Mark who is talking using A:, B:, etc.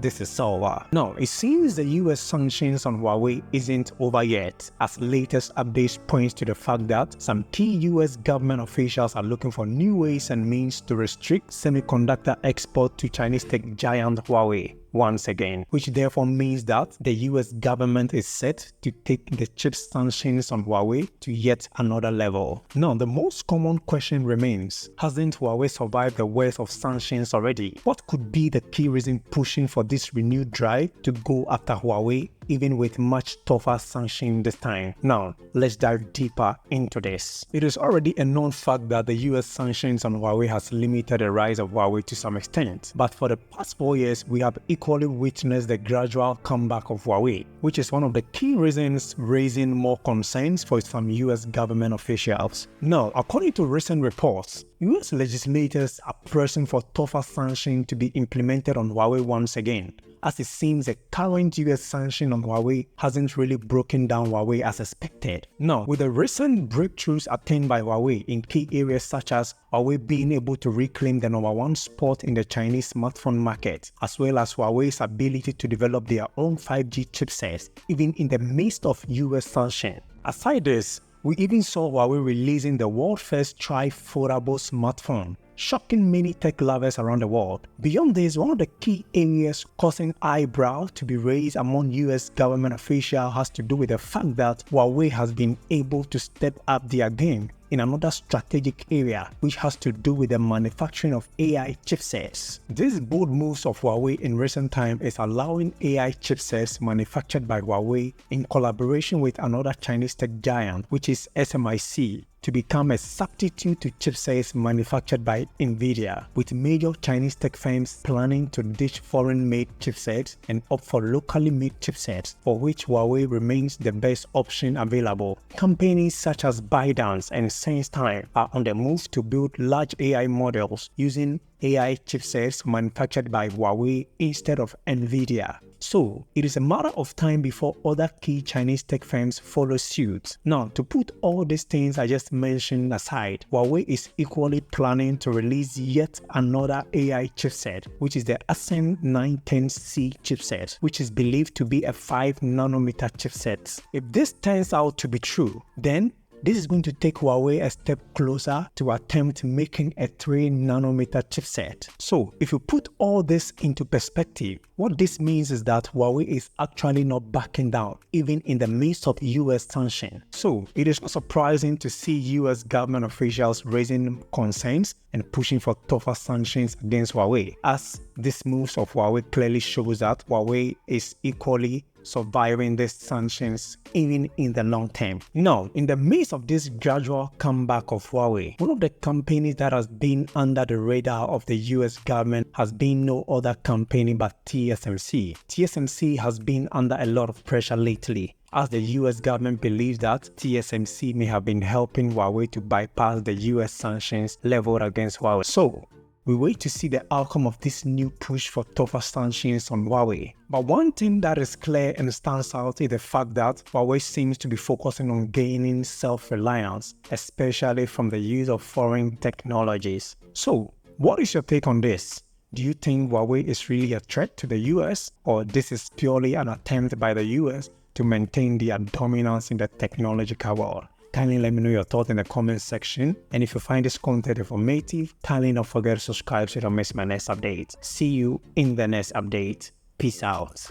A: this is over. Now, it seems the US sanctions on Huawei isn't over yet, as latest updates point to the fact that some key US government officials are looking for new ways and means to restrict semiconductor export to Chinese tech giant Huawei once again, which therefore means that the US government is set to take the chip sanctions on Huawei to yet another level. Now, the most common question remains, hasn't Huawei survived the worst of sanctions already? What could be the key reason pushing for this renewed drive to go after Huawei, even with much tougher sanctions this time? Now, let's dive deeper into this. It is already a known fact that the US sanctions on Huawei has limited the rise of Huawei to some extent, but for the past 4 years, we have equally witnessed the gradual comeback of Huawei, which is one of the key reasons raising more concerns for some US government officials. Now, according to recent reports, US legislators are pressing for tougher sanctions to be implemented on Huawei once again, as it seems the current US sanction on Huawei hasn't really broken down Huawei as expected. Now, with the recent breakthroughs attained by Huawei in key areas such as Huawei being able to reclaim the #1 spot in the Chinese smartphone market, as well as Huawei's ability to develop their own 5G chipsets, even in the midst of US sanctions. Aside this, we even saw Huawei releasing the world's first tri-foldable smartphone, shocking many tech lovers around the world. Beyond this, one of the key areas causing eyebrows to be raised among US government officials has to do with the fact that Huawei has been able to step up their game in another strategic area, which has to do with the manufacturing of AI chipsets. These bold moves of Huawei in recent time is allowing AI chipsets manufactured by Huawei in collaboration with another Chinese tech giant, which is SMIC, to become a substitute to chipsets manufactured by Nvidia, with major Chinese tech firms planning to ditch foreign-made chipsets and opt for locally made chipsets, for which Huawei remains the best option available. Companies such as ByteDance and SenseTime are on the move to build large AI models using AI chipsets manufactured by Huawei instead of Nvidia. So, it is a matter of time before other key Chinese tech firms follow suit. Now, to put all these things I just mentioned aside, Huawei is equally planning to release yet another AI chipset, which is the Ascend 910C chipset, which is believed to be a 5nm chipset. If this turns out to be true, then this is going to take Huawei a step closer to attempt making a 3nm chipset. So, if you put all this into perspective, what this means is that Huawei is actually not backing down, even in the midst of US sanctions. So, it is not surprising to see US government officials raising concerns and pushing for tougher sanctions against Huawei, as this moves of Huawei clearly shows that Huawei is equally surviving these sanctions even in the long term. Now, in the midst of this gradual comeback of Huawei, one of the companies that has been under the radar of the US government has been no other company but TSMC. TSMC has been under a lot of pressure lately, as the US government believes that TSMC may have been helping Huawei to bypass the US sanctions leveled against Huawei. So, we wait to see the outcome of this new push for tougher sanctions on Huawei. But one thing that is clear and stands out is the fact that Huawei seems to be focusing on gaining self-reliance, especially from the use of foreign technologies. So, what is your take on this? Do you think Huawei is really a threat to the US, or this is purely an attempt by the US to maintain their dominance in the technological world? Kindly let me know your thoughts in the comment section, and if you find this content informative, kindly don't forget to subscribe so you don't miss my next update. See you in the next update. Peace out.